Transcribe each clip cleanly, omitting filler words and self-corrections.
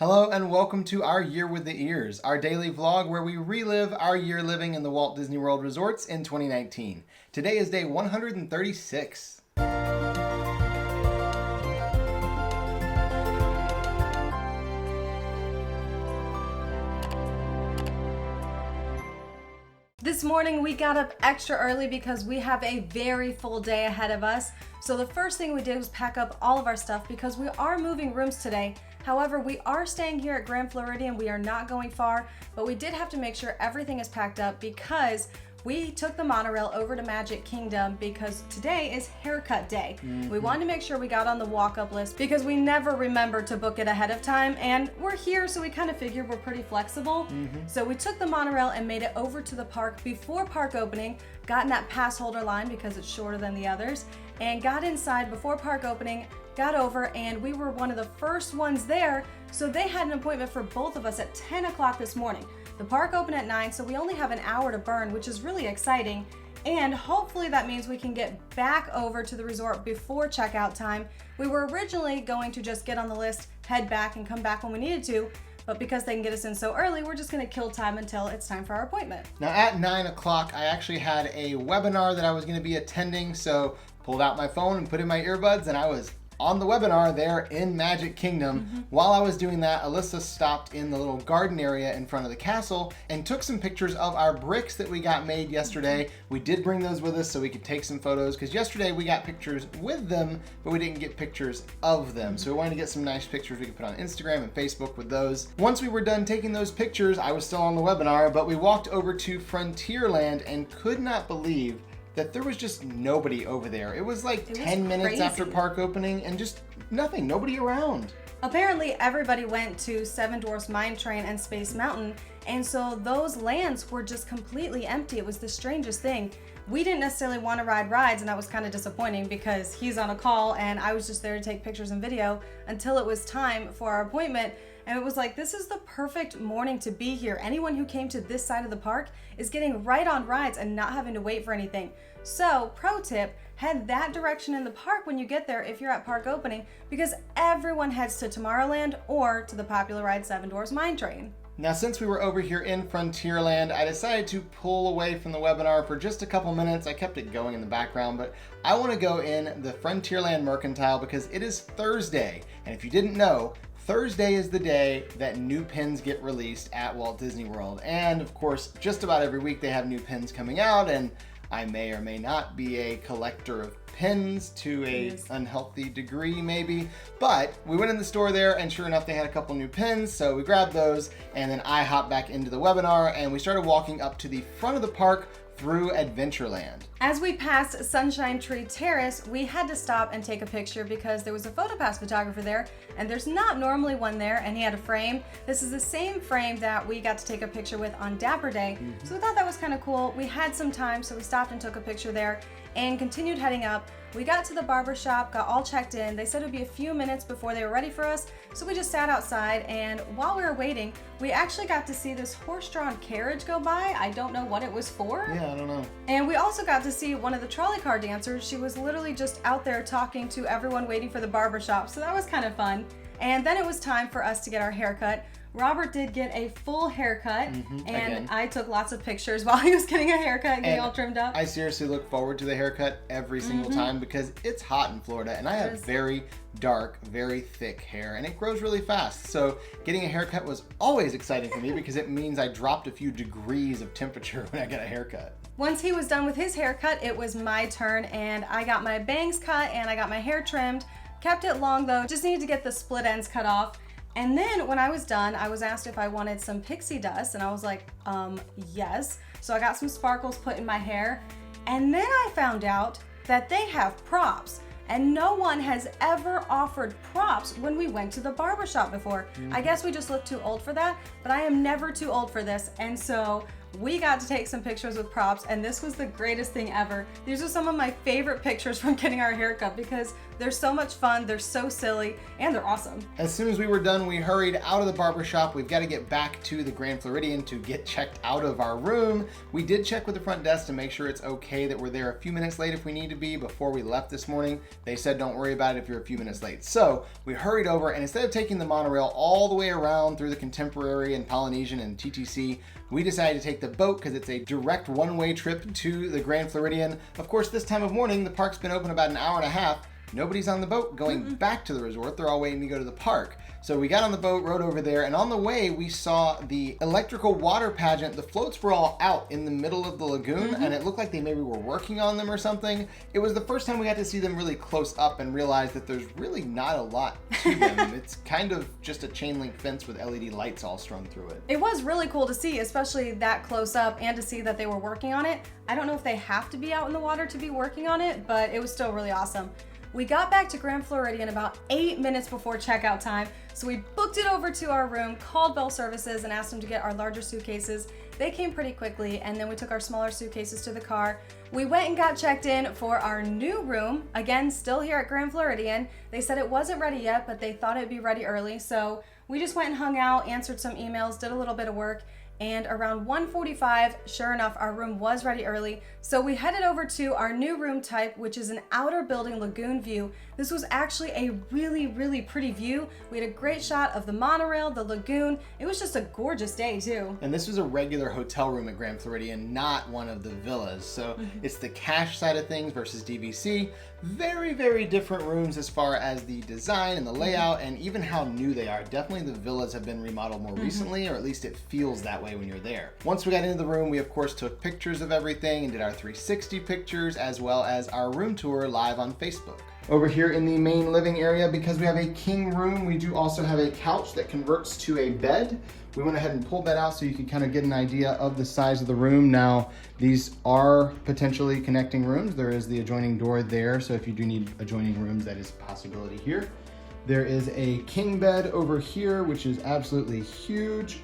Hello and welcome to our Year with the Ears, our daily vlog where we relive our year living in the Walt Disney World resorts in 2019. Today is day 136. This morning we got up extra early because we have a very full day ahead of us. So the first thing we did was pack up all of our stuff because we are moving rooms today. However, we are staying here at Grand Floridian. We are not going far, but we did have to make sure everything is packed up because we took the monorail over to Magic Kingdom because today is haircut day. We wanted to make sure we got on the walk-up list because we never remember to book it ahead of time, and we're here, so we kind of figured we're pretty flexible. So we took the monorail and made it over to the park before park opening, got in that pass holder line because it's shorter than the others, and got inside before park opening, got over, and we were one of the first ones there, so they had an appointment for both of us at 10 o'clock this morning. The park opened at 9, so we only have an hour to burn, which is really exciting, and hopefully that means we can get back over to the resort before checkout time. We were originally going to just get on the list, head back, and come back when we needed to, but because they can get us in so early, we're just going to kill time until it's time for our appointment. Now at 9 o'clock, I actually had a webinar that I was going to be attending, so pulled out my phone and put in my earbuds, and I was on the webinar there in Magic Kingdom. While I was doing that, Alyssa stopped in the little garden area in front of the castle and took some pictures of our bricks that we got made yesterday. We did bring those with us so we could take some photos because yesterday we got pictures with them, but we didn't get pictures of them. So we wanted to get some nice pictures we could put on Instagram and Facebook with those. Once we were done taking those pictures, I was still on the webinar, but we walked over to Frontierland and could not believe that there was just nobody over there. It was like 10 minutes after park opening and just nothing, nobody around. Apparently everybody went to Seven Dwarfs Mine Train and Space Mountain, and so those lands were just completely empty. It was the strangest thing. We didn't necessarily want to ride rides, and that was kind of disappointing because he's on a call and I was just there to take pictures and video until it was time for our appointment. And it was like, this is the perfect morning to be here. Anyone who came to this side of the park is getting right on rides and not having to wait for anything. So, pro tip, head that direction in the park when you get there if you're at park opening, because everyone heads to Tomorrowland or to the popular ride Seven Dwarfs Mine Train. Now, since we were over here in Frontierland, I decided to pull away from the webinar for just a couple minutes. I kept it going in the background, but I want to go in the Frontierland Mercantile because it is Thursday. And if you didn't know, Thursday is the day that new pins get released at Walt Disney World. And of course, just about every week they have new pins coming out, and I may or may not be a collector of pins to a unhealthy degree maybe, but we went in the store there and sure enough they had a couple new pins, so we grabbed those, and then I hopped back into the webinar and we started walking up to the front of the park through Adventureland. As we passed Sunshine Tree Terrace, we had to stop and take a picture because there was a PhotoPass photographer there, and there's not normally one there, and he had a frame. This is the same frame that we got to take a picture with on Dapper Day, so we thought that was kind of cool. We had some time, so we stopped and took a picture there and continued heading up. We got to the barber shop, got all checked in. They said it would be a few minutes before they were ready for us, so we just sat outside, and while we were waiting, we actually got to see this horse-drawn carriage go by. I don't know what it was for. Yeah, I don't know. And we also got to see one of the trolley car dancers. She was literally just out there talking to everyone waiting for the barber shop, so that was kind of fun. And then it was time for us to get our haircut. Robert did get a full haircut, and I took lots of pictures while he was getting a haircut and getting all trimmed up. I seriously look forward to the haircut every single time because it's hot in Florida, and I have very dark, very thick hair, and it grows really fast. So getting a haircut was always exciting for me because it means I dropped a few degrees of temperature when I get a haircut. Once he was done with his haircut, it was my turn, and I got my bangs cut and I got my hair trimmed. Kept it long though, just needed to get the split ends cut off. And then when I was done, I was asked if I wanted some pixie dust, and I was like, yes. So I got some sparkles put in my hair, and then I found out that they have props, and no one has ever offered props when we went to the barbershop before. I guess we just look too old for that, but I am never too old for this, and so we got to take some pictures with props, and this was the greatest thing ever. These are some of my favorite pictures from getting our haircut because They're so much fun, they're so silly, and they're awesome. As soon as we were done, we hurried out of the barber shop. We've got to get back to the Grand Floridian to get checked out of our room. We did check with the front desk to make sure it's okay that we're there a few minutes late if we need to be before we left this morning. They said don't worry about it if you're a few minutes late. So we hurried over, and instead of taking the monorail all the way around through the Contemporary and Polynesian and TTC, we decided to take the boat because it's a direct one-way trip to the Grand Floridian. Of course, this time of morning, the park's been open about an hour and a half. Nobody's on the boat going back to the resort. They're all waiting to go to the park. So we got on the boat, rode over there, and on the way we saw the electrical water pageant. The floats were all out in the middle of the lagoon, and it looked like they maybe were working on them or something. It was the first time we got to see them really close up and realize that there's really not a lot to them. It's kind of just a chain link fence with LED lights all strung through it. It was really cool to see, especially that close up, and to see that they were working on it. I don't know if they have to be out in the water to be working on it, but it was still really awesome. We got back to Grand Floridian about 8 minutes before checkout time, so we booked it over to our room, called Bell Services, and asked them to get our larger suitcases. They came pretty quickly, and then we took our smaller suitcases to the car. We went and got checked in for our new room, again, still here at Grand Floridian. They said it wasn't ready yet, but they thought it'd be ready early, so we just went and hung out, answered some emails, did a little bit of work, and around 1:45, sure enough, our room was ready early. So we headed over to our new room type, which is an outer building lagoon view. This was actually a really, really pretty view. We had a great shot of the monorail, the lagoon. It was just a gorgeous day too. And this was a regular hotel room at Grand Floridian, not one of the villas. So it's the cash side of things versus DVC. Very, very different rooms as far as the design and the layout and even how new they are. Definitely the villas have been remodeled more recently, or at least it feels that way when you're there. Once we got into the room, we of course took pictures of everything and did our 360 pictures, as well as our room tour live on Facebook. Over here in the main living area, because we have a king room, we do also have a couch that converts to a bed. We went ahead and pulled that out so you can kind of get an idea of the size of the room. Now, these are potentially connecting rooms. There is the adjoining door there, so if you do need adjoining rooms, that is a possibility here. There is a king bed over here, which is absolutely huge.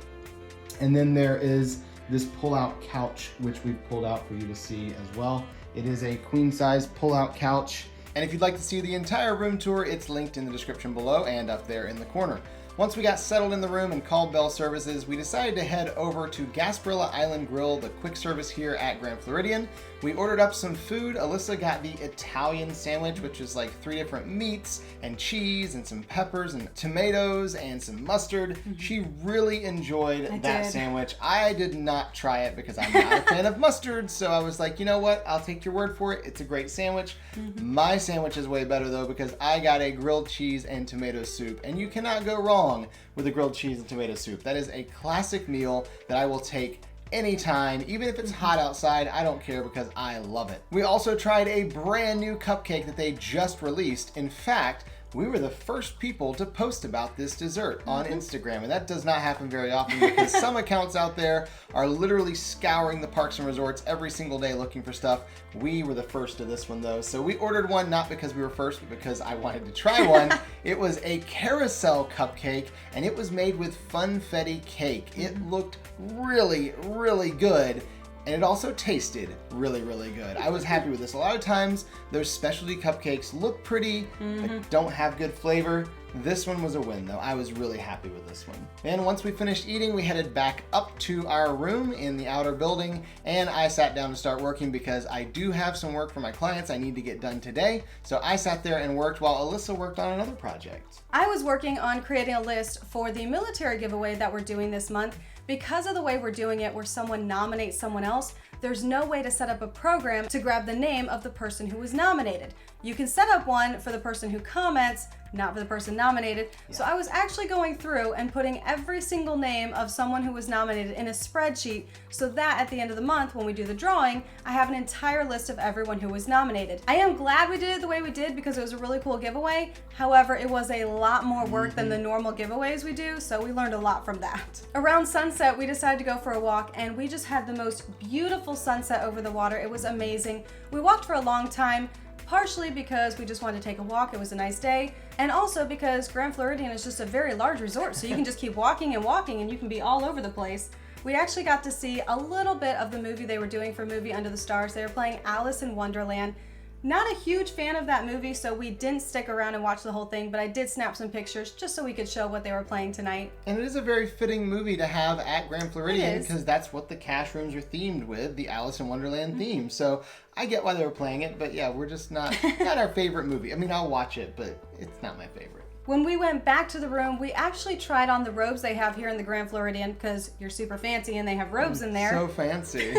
And then there is this pull-out couch, which we've pulled out for you to see as well. It is a queen-size pull-out couch. And if you'd like to see the entire room tour, it's linked in the description below and up there in the corner. Once we got settled in the room and called Bell Services, we decided to head over to Gasparilla Island Grill, the quick service here at Grand Floridian. We ordered up some food. Alyssa got the Italian sandwich, which is like 3 different meats and cheese and some peppers and tomatoes and some mustard. She really enjoyed that sandwich. I did not try it because I'm not a fan of mustard, so I was like, you know what? I'll take your word for it. It's a great sandwich. My sandwich is way better though because I got a grilled cheese and tomato soup, and you cannot go wrong with a grilled cheese and tomato soup. That is a classic meal that I will take anytime, even if it's hot outside. I don't care because I love it. We also tried a brand new cupcake that they just released. In fact, we were the first people to post about this dessert on Instagram, and that does not happen very often because some accounts out there are literally scouring the parks and resorts every single day looking for stuff. We were the first to this one though, so we ordered one not because we were first, but because I wanted to try one. It was a carousel cupcake, and it was made with funfetti cake. It looked really, really good. And it also tasted really, really good. I was happy with this. A lot of times, those specialty cupcakes look pretty, but don't have good flavor. This one was a win, though. I was really happy with this one. And once we finished eating, we headed back up to our room in the outer building, and I sat down to start working because I do have some work for my clients I need to get done today. So I sat there and worked while Alyssa worked on another project. I was working on creating a list for the military giveaway that we're doing this month. Because of the way we're doing it, where someone nominates someone else, there's no way to set up a program to grab the name of the person who was nominated. You can set up one for the person who comments, not for the person nominated. Yeah. So I was actually going through and putting every single name of someone who was nominated in a spreadsheet so that at the end of the month when we do the drawing, I have an entire list of everyone who was nominated. I am glad we did it the way we did because it was a really cool giveaway. However, it was a lot more work than the normal giveaways we do, so we learned a lot from that. Around sunset, we decided to go for a walk, and we just had the most beautiful sunset over the water. It was amazing. We walked for a long time, partially because we just wanted to take a walk. It was a nice day. And also because Grand Floridian is just a very large resort, so you can just keep walking and walking and you can be all over the place. We actually got to see a little bit of the movie they were doing for Movie Under the Stars. They were playing Alice in Wonderland. Not a huge fan of that movie, so we didn't stick around and watch the whole thing, but I did snap some pictures just so we could show what they were playing tonight. And it is a very fitting movie to have at Grand Floridian It is. because that's what the cash rooms are themed with, the Alice in Wonderland theme. So I get why they were playing it, but yeah, we're just not our favorite movie. I mean, I'll watch it, but it's not my favorite. When we went back to the room, we actually tried on the robes they have here in the Grand Floridian because you're super fancy and they have robes in there. So fancy.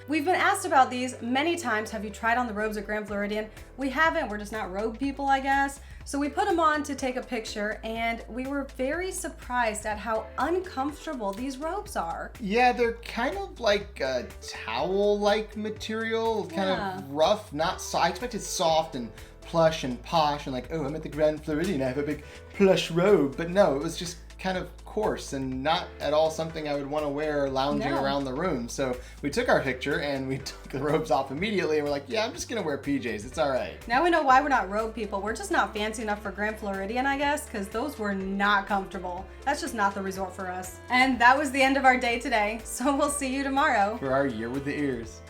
We've been asked about these many times. Have you tried on the robes at Grand Floridian? We haven't. We're just not robe people, I guess. So we put them on to take a picture, and we were very surprised at how uncomfortable these robes are. Yeah, they're kind of like a towel-like material, kind of rough, not soft. I expected soft and plush and posh and like, oh, I'm at the Grand Floridian, I have a big plush robe. But no, it was just kind of coarse and not at all something I would want to wear lounging around the room. So we took our picture and we took the robes off immediately and we're like, yeah, I'm just gonna wear PJs, it's all right. Now we know why we're not robe people. We're just not fancy enough for Grand Floridian, I guess, because those were not comfortable. That's just not the resort for us. And that was the end of our day today. So we'll see you tomorrow For our year with the ears.